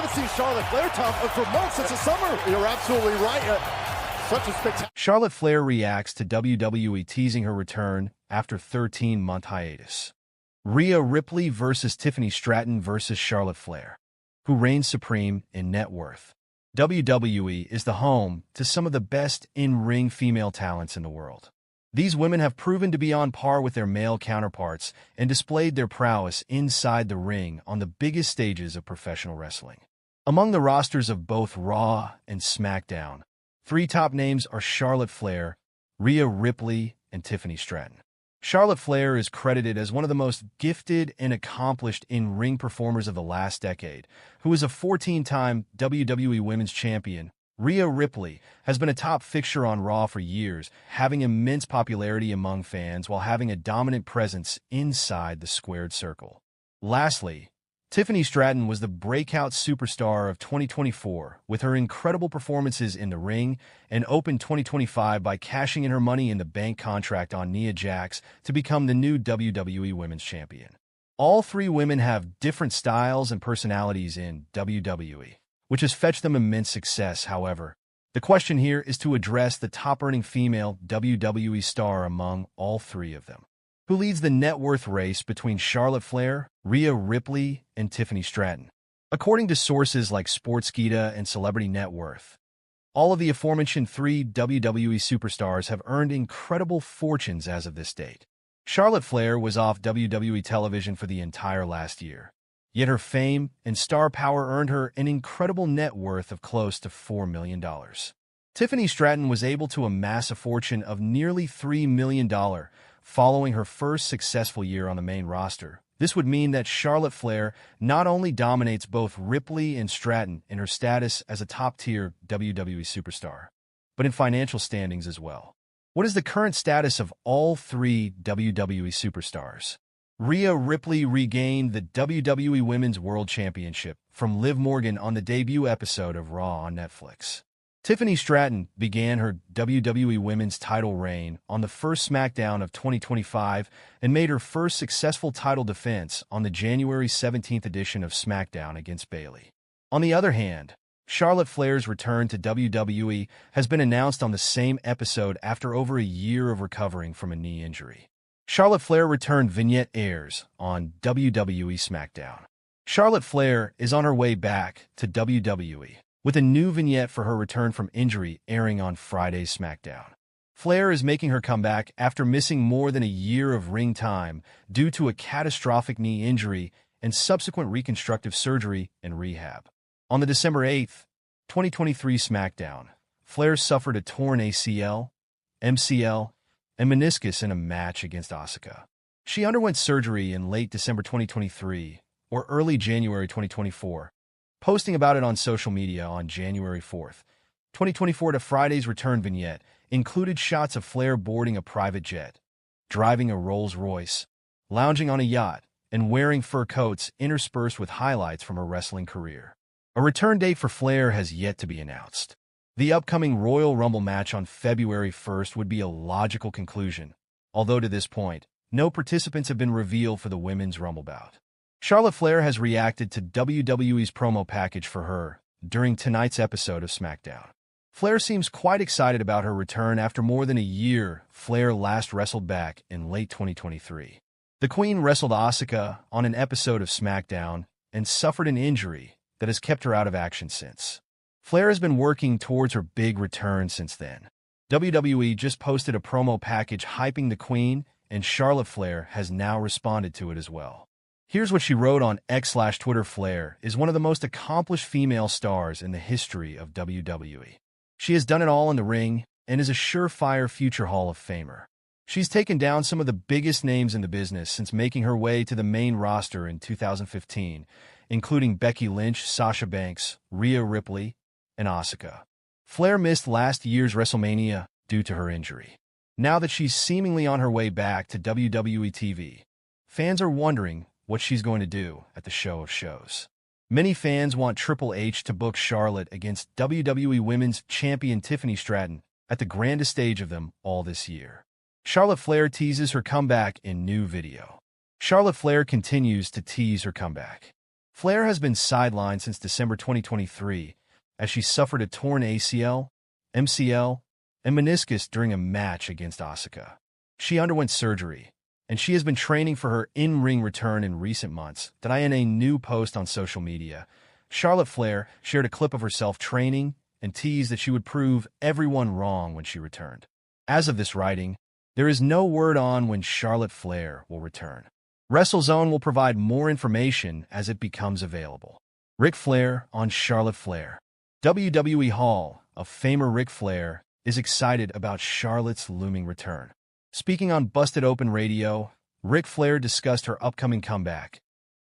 haven't seen Charlotte Flair, Tom, for months since the summer. You're absolutely right. Such a spectacular. Charlotte Flair reacts to WWE teasing her return after 13-month hiatus. Rhea Ripley versus Tiffany Stratton versus Charlotte Flair, who reigns supreme in net worth. WWE is the home to some of the best in-ring female talents in the world. These women have proven to be on par with their male counterparts and displayed their prowess inside the ring on the biggest stages of professional wrestling. Among the rosters of both Raw and SmackDown, 3 top names are Charlotte Flair, Rhea Ripley, and Tiffany Stratton. Charlotte Flair is credited as one of the most gifted and accomplished in-ring performers of the last decade, who is a 14-time WWE Women's Champion. Rhea Ripley has been a top fixture on Raw for years, having immense popularity among fans while having a dominant presence inside the squared circle. Lastly, Tiffany Stratton was the breakout superstar of 2024 with her incredible performances in the ring and opened 2025 by cashing in her Money in the Bank contract on Nia Jax to become the new WWE Women's Champion. All 3 women have different styles and personalities in WWE, which has fetched them immense success. However, the question here is to address the top-earning female WWE star among all 3 of them. Who leads the net worth race between Charlotte Flair, Rhea Ripley, and Tiffany Stratton? According to sources like Sportskeeda and Celebrity Net Worth, all of the aforementioned 3 WWE superstars have earned incredible fortunes as of this date. Charlotte Flair was off WWE television for the entire last year, yet her fame and star power earned her an incredible net worth of close to $4 million. Tiffany Stratton was able to amass a fortune of nearly $3 million following her first successful year on the main roster. This would mean that Charlotte Flair not only dominates both Ripley and Stratton in her status as a top-tier WWE superstar, but in financial standings as well. What is the current status of all 3 WWE superstars? Rhea Ripley regained the WWE Women's World Championship from Liv Morgan on the debut episode of Raw on Netflix. Tiffany Stratton began her WWE Women's title reign on the first SmackDown of 2025 and made her first successful title defense on the January 17th edition of SmackDown against Bayley. On the other hand, Charlotte Flair's return to WWE has been announced on the same episode after over a year of recovering from a knee injury. Charlotte Flair return vignette airs on WWE SmackDown. Charlotte Flair is on her way back to WWE, with a new vignette for her return from injury airing on Friday's SmackDown. Flair is making her comeback after missing more than a year of ring time due to a catastrophic knee injury and subsequent reconstructive surgery and rehab. On the December 8, 2023 SmackDown, Flair suffered a torn ACL, MCL, and meniscus in a match against Asuka. She underwent surgery in late December 2023 or early January 2024, posting about it on social media on January 4th, 2024. To Friday's return vignette included shots of Flair boarding a private jet, driving a Rolls-Royce, lounging on a yacht, and wearing fur coats interspersed with highlights from her wrestling career. A return date for Flair has yet to be announced. The upcoming Royal Rumble match on February 1st would be a logical conclusion, although to this point, no participants have been revealed for the Women's Rumble bout. Charlotte Flair has reacted to WWE's promo package for her during tonight's episode of SmackDown. Flair seems quite excited about her return after more than a year. Flair last wrestled back in late 2023. The Queen wrestled Asuka on an episode of SmackDown and suffered an injury that has kept her out of action since. Flair has been working towards her big return since then. WWE just posted a promo package hyping the Queen, and Charlotte Flair has now responded to it as well. Here's what she wrote on X/Twitter. Flair is one of the most accomplished female stars in the history of WWE. She has done it all in the ring and is a surefire future Hall of Famer. She's taken down some of the biggest names in the business since making her way to the main roster in 2015, including Becky Lynch, Sasha Banks, Rhea Ripley, and Asuka. Flair missed last year's WrestleMania due to her injury. Now that she's seemingly on her way back to WWE TV, fans are wondering what she's going to do at the show of shows. Many fans want Triple H to book Charlotte against WWE Women's Champion Tiffany Stratton at the grandest stage of them all this year. Charlotte Flair teases her comeback in new video. Charlotte Flair continues to tease her comeback. Flair has been sidelined since December 2023 as she suffered a torn ACL, MCL, and meniscus during a match against Asuka. She underwent surgery, and she has been training for her in-ring return in recent months. In a new post on social media, Charlotte Flair shared a clip of herself training and teased that she would prove everyone wrong when she returned. As of this writing, there is no word on when Charlotte Flair will return. WrestleZone will provide more information as it becomes available. Ric Flair on Charlotte Flair. WWE Hall of Famer Ric Flair is excited about Charlotte's looming return. Speaking on Busted Open Radio, Ric Flair discussed her upcoming comeback.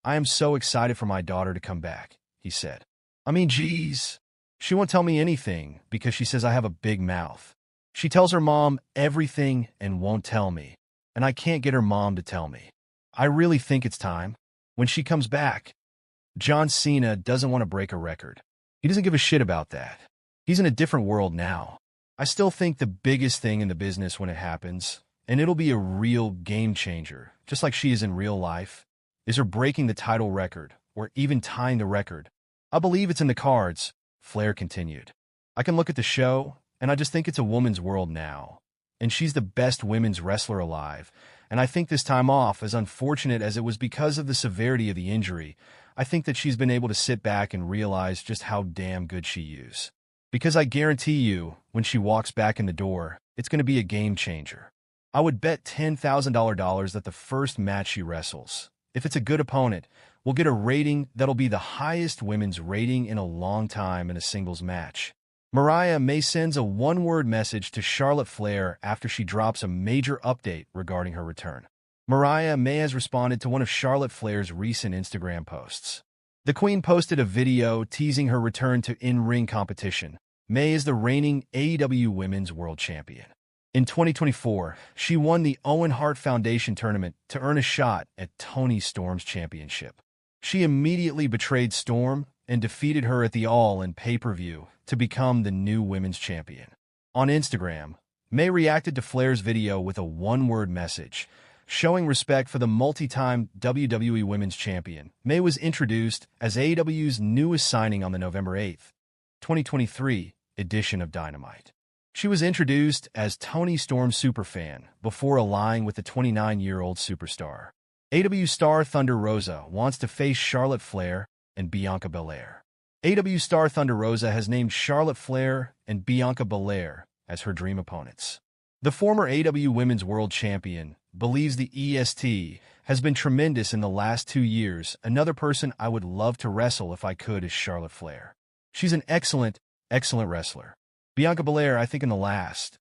"I am so excited for my daughter to come back," he said. "I mean, geez. She won't tell me anything because she says I have a big mouth. She tells her mom everything and won't tell me, and I can't get her mom to tell me. I really think it's time. When she comes back." John Cena doesn't want to break a record. He doesn't give a shit about that. He's in a different world now. I still think the biggest thing in the business when it happens, and it'll be a real game changer, just like she is in real life, is her breaking the title record, or even tying the record. "I believe it's in the cards," Flair continued. "I can look at the show, and I just think it's a woman's world now. And she's the best women's wrestler alive. And I think this time off, as unfortunate as it was because of the severity of the injury, I think that she's been able to sit back and realize just how damn good she is. Because I guarantee you, when she walks back in the door, it's going to be a game changer. I would bet $10,000 that the first match she wrestles, if it's a good opponent, will get a rating that'll be the highest women's rating in a long time in a singles match." Mariah May sends a one-word message to Charlotte Flair after she drops a major update regarding her return. Mariah May has responded to one of Charlotte Flair's recent Instagram posts. The Queen posted a video teasing her return to in-ring competition. May is the reigning AEW Women's World Champion. In 2024, she won the Owen Hart Foundation tournament to earn a shot at Toni Storm's championship. She immediately betrayed Storm and defeated her at the All-In pay-per-view to become the new women's champion. On Instagram, May reacted to Flair's video with a one-word message, showing respect for the multi-time WWE Women's Champion. May was introduced as AEW's newest signing on the November 8, 2023 edition of Dynamite. She was introduced as Toni Storm's superfan before allying with the 29-year-old superstar. AEW star Thunder Rosa wants to face Charlotte Flair and Bianca Belair. AEW star Thunder Rosa has named Charlotte Flair and Bianca Belair as her dream opponents. The former AEW Women's World Champion believes the EST has been tremendous in the last 2 years. "Another person I would love to wrestle if I could is Charlotte Flair. She's an excellent wrestler. Bianca Belair, I think in the last